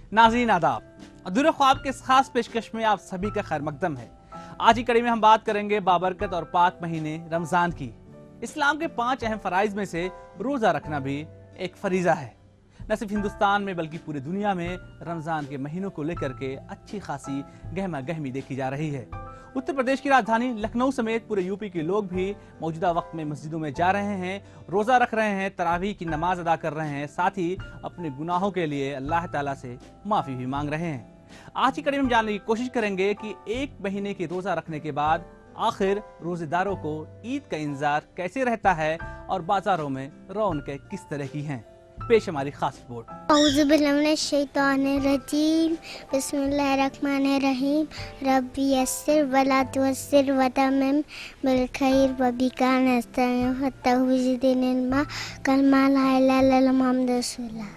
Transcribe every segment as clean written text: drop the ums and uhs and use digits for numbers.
नाज़रीन आदाब, अधूरे ख्वाब के इस खास पेशकश में आप सभी का खैर मकदम है। आज की कड़ी में हम बात करेंगे बाबरकत और पाक महीने रमजान की। इस्लाम के 5 अहम फराइज में से रोजा रखना भी एक फरीजा है। न सिर्फ हिंदुस्तान में बल्कि पूरी दुनिया में रमजान के महीनों को लेकर के अच्छी खासी गहमा गहमी देखी जा रही है। उत्तर प्रदेश की राजधानी लखनऊ समेत पूरे यूपी के लोग भी मौजूदा वक्त में मस्जिदों में जा रहे हैं, रोजा रख रहे हैं, तरावीह की नमाज अदा कर रहे हैं, साथ ही अपने गुनाहों के लिए अल्लाह ताला से माफी भी मांग रहे हैं। आज की कड़ी में हम जानने की कोशिश करेंगे कि एक महीने के रोजा रखने के बाद आखिर रोजेदारों को ईद का इंतजार कैसे रहता है और बाजारों में रौनकें किस तरह की हैं। पेश हमारी खास रिपोर्ट। औज़ुबिल्लाहिमिनश्शैतानिर्रजीम, बिस्मिल्लाहिर्रहमानिर्रहीम, रब्बी यस्सिर वला तुअस्सिर वतम्मिम बिल-खैर वबिका नस्तईन फत्तहु ज़िदनी इल्मा कलमा ला इलाहा इल्लल्लाह मुहम्मदुर रसूलुल्लाह।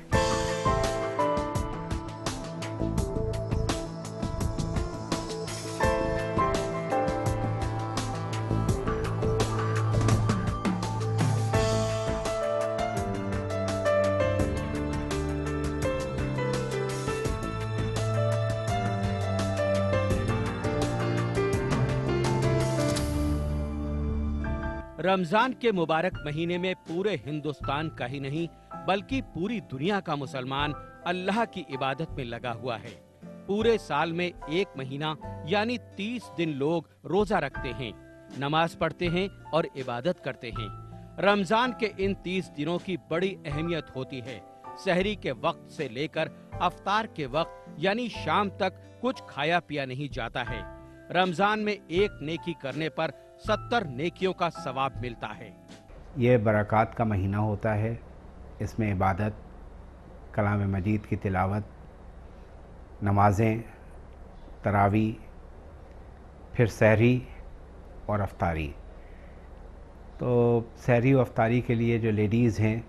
रमजान के मुबारक महीने में पूरे हिंदुस्तान का ही नहीं बल्कि पूरी दुनिया का मुसलमान अल्लाह की इबादत में लगा हुआ है। पूरे साल में एक महीना यानी 30 दिन लोग रोजा रखते हैं, नमाज पढ़ते हैं और इबादत करते हैं। रमजान के इन 30 दिनों की बड़ी अहमियत होती है। सहरी के वक्त से लेकर अफ्तार के वक्त यानी शाम तक कुछ खाया पिया नहीं जाता है। रमजान में एक नेकी करने पर 70 नेकियों का सवाब मिलता है। ये बरक़ात का महीना होता है। इसमें इबादत, कलाम मजीद की तिलावत, नमाज़ें, तरावी, फिर सहरी और अफ्तारी। तो सहरी और अफ्तारी के लिए जो लेडीज़ हैं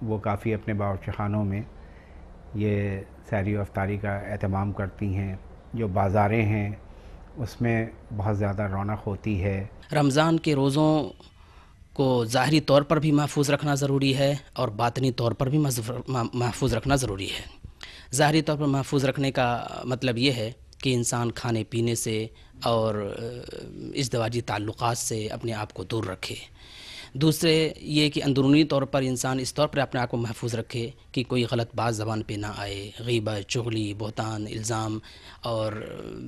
वो काफ़ी अपने बावर्ची खानों में ये सहरी और अफ्तारी का एहतमाम करती हैं। जो बाज़ारें हैं उसमें बहुत ज़्यादा रौनक होती है। रमज़ान के रोज़ों को ज़ाहरी तौर पर भी महफूज रखना ज़रूरी है और बातनी तौर पर भी महफूज रखना ज़रूरी है। ज़ाहरी तौर पर महफूज रखने का मतलब ये है कि इंसान खाने पीने से और इज़्दिवाजी ताल्लुक़ात से अपने आप को दूर रखे। दूसरे ये कि अंदरूनी तौर पर इंसान इस तौर पर अपने आप को महफूज रखे कि कोई गलत बात ज़बान पे ना आए। ग़ीबत, चुगली, बहतान, इल्ज़ाम और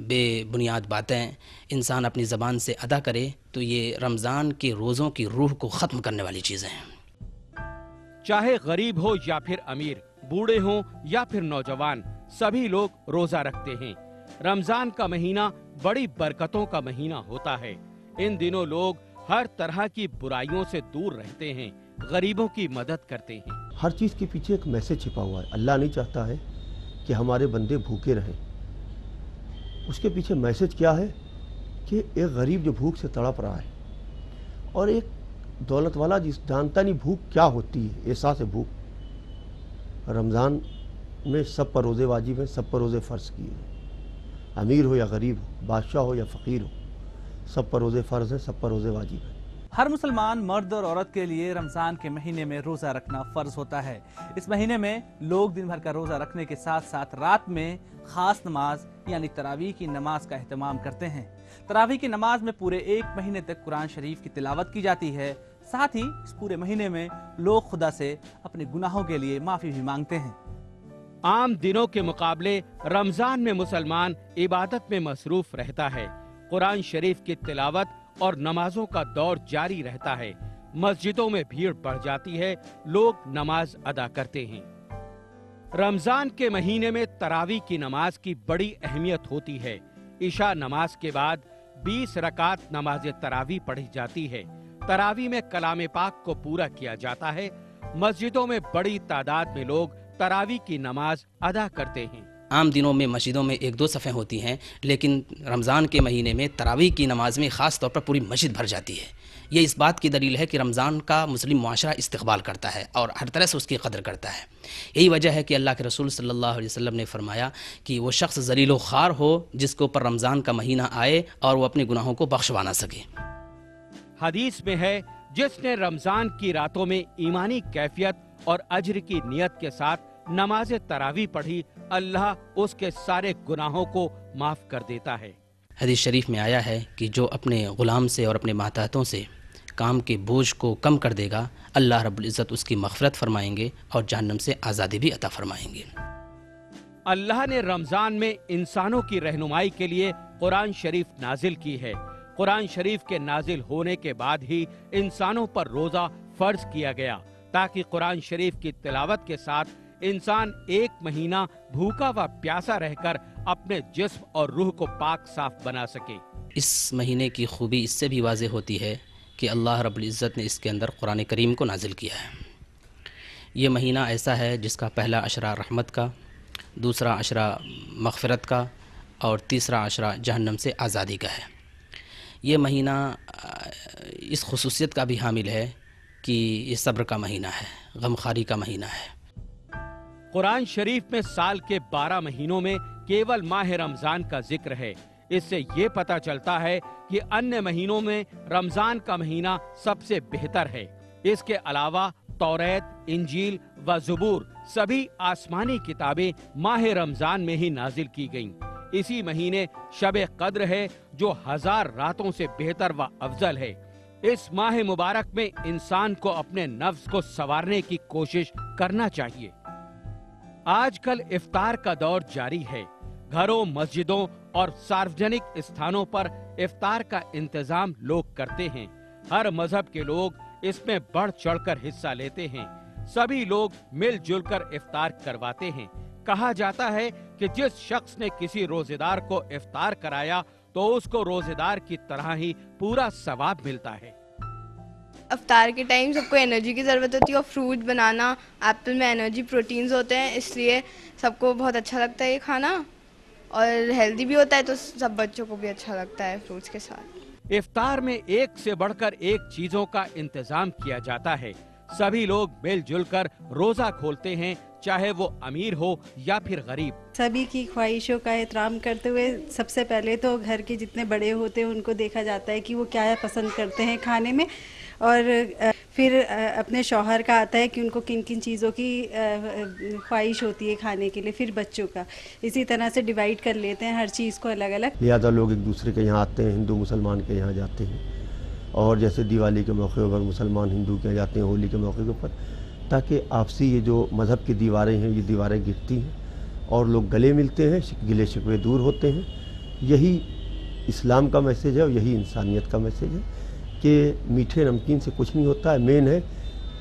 बेबुनियाद बातें इंसान अपनी ज़बान से अदा करे तो ये रमज़ान के रोज़ों की रूह को ख़त्म करने वाली चीज़ें हैं। चाहे गरीब हो या फिर अमीर, बूढ़े हो या फिर नौजवान, सभी लोग रोजा रखते हैं। रमजान का महीना बड़ी बरकतों का महीना होता है। इन दिनों लोग हर तरह की बुराइयों से दूर रहते हैं, गरीबों की मदद करते हैं। हर चीज़ के पीछे एक मैसेज छिपा हुआ है। अल्लाह नहीं चाहता है कि हमारे बंदे भूखे रहें। उसके पीछे मैसेज क्या है कि एक गरीब जो भूख से तड़प रहा है और एक दौलत वाला जिस जानता नहीं भूख क्या होती है, एहसास है भूख। रमज़ान में सब पर रोज़े वाजिब हैं, सब पर रोज़े फ़र्ज़ किए हैं। अमीर हो या गरीब हो, बादशाह हो या फ़कीर हो, सब पर रोज़े फ़र्ज़ है, सब पर रोज़े वाजिब है। हर मुसलमान मर्द और औरत के लिए रमजान के महीने में रोजा रखना फर्ज होता है। इस महीने में लोग दिन भर का रोजा रखने के साथ साथ रात में खास नमाज यानी तरावीह की नमाज का एहतमाम करते हैं। तरावीह की नमाज में पूरे एक महीने तक कुरान शरीफ की तिलावत की जाती है। साथ ही इस पूरे महीने में लोग खुदा से अपने गुनाहों के लिए माफी भी मांगते हैं। आम दिनों के मुकाबले रमजान में मुसलमान इबादत में मसरूफ रहता है। कुरान शरीफ की तिलावत और नमाजों का दौर जारी रहता है। मस्जिदों में भीड़ बढ़ जाती है, लोग नमाज अदा करते हैं। रमजान के महीने में तरावी की नमाज की बड़ी अहमियत होती है। इशा नमाज के बाद 20 रकात नमाज तरावी पढ़ी जाती है। तरावी में कलाम पाक को पूरा किया जाता है। मस्जिदों में बड़ी तादाद में लोग तरावी की नमाज अदा करते हैं। आम दिनों में मस्जिदों में 1-2 सफ़ें होती हैं, लेकिन रमज़ान के महीने में तरावीह की नमाज में ख़ास तौर पर पूरी मस्जिद भर जाती है। ये इस बात की दलील है कि रमज़ान का मुस्लिम मुआशरा इस्तक़बाल करता है और हर तरह से उसकी कदर करता है। यही वजह है कि अल्लाह के रसूल सल्लल्लाहु अलैहि वसल्लम ने फरमाया कि वो शख्स ज़लील ख़ार हो जिसके ऊपर रमज़ान का महीना आए और वो अपने गुनाहों को बख्शवा ना सके। हदीस में है, जिसने रमज़ान की रातों में ईमानी कैफियत और अज्र की नियत के साथ नमाज तरावी पढ़ी, अल्लाह उसके सारे गुनाहों को माफ कर देता है। हदीस शरीफ में आया है कि जो अपने ग़ुलाम से और अपने मातहतों से काम के बोझ को कम कर देगा, अल्लाह रब्बुल इज़्ज़त उसकी मग़फ़िरत फरमाएंगे और जहन्नम से आज़ादी भी अता फरमाएंगे। अल्लाह ने रमज़ान में इंसानों की रहनुमाई के लिए कुरान शरीफ नाजिल की है। कुरान शरीफ के नाजिल होने के बाद ही इंसानों पर रोज़ा फ़र्ज किया गया, ताकि कुरान शरीफ की तिलावत के साथ इंसान एक महीना भूखा व प्यासा रहकर अपने जिस्म और रूह को पाक साफ बना सके। इस महीने की खूबी इससे भी वाज़ेह होती है कि अल्लाह रब्बुल इज़्ज़त ने इसके अंदर कुरान करीम को नाजिल किया है। ये महीना ऐसा है जिसका पहला अशरा रहमत का, दूसरा अशरा मग़फ़िरत का और तीसरा अशरा जहन्नम से आज़ादी का है। ये महीना इस खुसूसियत का भी हामिल है कि ये सब्र का महीना है, गमखारी का महीना है। कुरान शरीफ में साल के 12 महीनों में केवल माह रमज़ान का जिक्र है। इससे ये पता चलता है कि अन्य महीनों में रमज़ान का महीना सबसे बेहतर है। इसके अलावा तौरात, इंजील व ज़बूर सभी आसमानी किताबें माह रमज़ान में ही नाजिल की गईं। इसी महीने शब कद्र है जो 1000 रातों से बेहतर व अफजल है। इस माह मुबारक में इंसान को अपने नफ्स को संवारने की कोशिश करना चाहिए। आजकल इफ्तार का दौर जारी है। घरों, मस्जिदों और सार्वजनिक स्थानों पर इफ्तार का इंतजाम लोग करते हैं। हर मजहब के लोग इसमें बढ़ चढ़कर हिस्सा लेते हैं। सभी लोग मिलजुल कर इफ्तार करवाते हैं। कहा जाता है कि जिस शख्स ने किसी रोजेदार को इफ्तार कराया तो उसको रोजेदार की तरह ही पूरा सवाब मिलता है। अफ्तार के टाइम सबको एनर्जी की ज़रूरत होती है और फ्रूट बनाना, एप्पल में एनर्जी प्रोटीन्स होते हैं, इसलिए सबको बहुत अच्छा लगता है ये खाना और हेल्दी भी होता है, तो सब बच्चों को भी अच्छा लगता है फ्रूट्स के साथ। इफ्तार में एक से बढ़कर एक चीजों का इंतजाम किया जाता है। सभी लोग मिलजुल कर रोजा खोलते हैं, चाहे वो अमीर हो या फिर गरीब। सभी की ख्वाहिशों का एहतराम करते हुए सबसे पहले तो घर के जितने बड़े होते हैं उनको देखा जाता है कि वो क्या पसंद करते हैं खाने में, और फिर अपने शौहर का आता है कि उनको किन किन चीज़ों की ख्वाहिश होती है खाने के लिए, फिर बच्चों का। इसी तरह से डिवाइड कर लेते हैं हर चीज़ को अलग अलग। ज़्यादा लोग एक दूसरे के यहाँ आते हैं, हिंदू मुसलमान के यहाँ जाते हैं, और जैसे दिवाली के मौके पर मुसलमान हिंदू के यहाँ जाते हैं, होली के मौके के ऊपर, ताकि आपसी ये जो मज़हब की दीवारें हैं, ये दीवारें गिरती हैं और लोग गले मिलते हैं, गिले शिकवे दूर होते हैं। यही इस्लाम का मैसेज है और यही इंसानियत का मैसेज है कि मीठे नमकीन से कुछ नहीं होता है। मेन है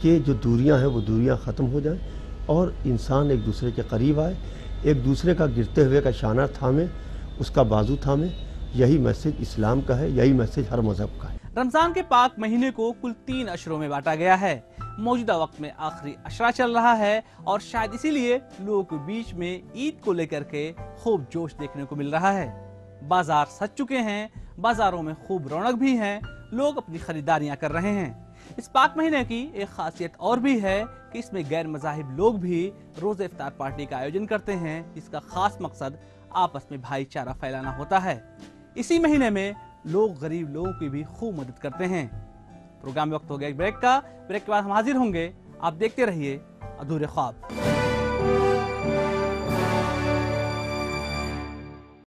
कि जो दूरियां हैं वो दूरियां ख़त्म हो जाएं और इंसान एक दूसरे के करीब आए, एक दूसरे का गिरते हुए का शाना थामे, उसका बाजू थामे। यही मैसेज इस्लाम का है, यही मैसेज हर मज़हब का है। रमज़ान के पाक महीने को कुल 3 अशरों में बांटा गया है। मौजूदा वक्त में आखिरी अशरा चल रहा है और शायद इसीलिए लोगों के बीच में ईद को लेकर के खूब जोश देखने को मिल रहा है। बाजार सज चुके हैं, बाजारों में खूब रौनक भी है, लोग अपनी खरीदारियां कर रहे हैं। इस पाक महीने की एक खासियत और भी है कि इसमें गैर मज़ाहिब लोग भी रोज़े इफ्तार पार्टी का आयोजन करते हैं, जिसका खास मकसद आपस में भाईचारा फैलाना होता है। इसी महीने में लोग गरीब लोगों की भी खूब मदद करते हैं। प्रोग्राम में वक्त हो गया एक ब्रेक का। ब्रेक के बाद हम हाजिर होंगे। आप देखते रहिए अधूरे ख्वाब।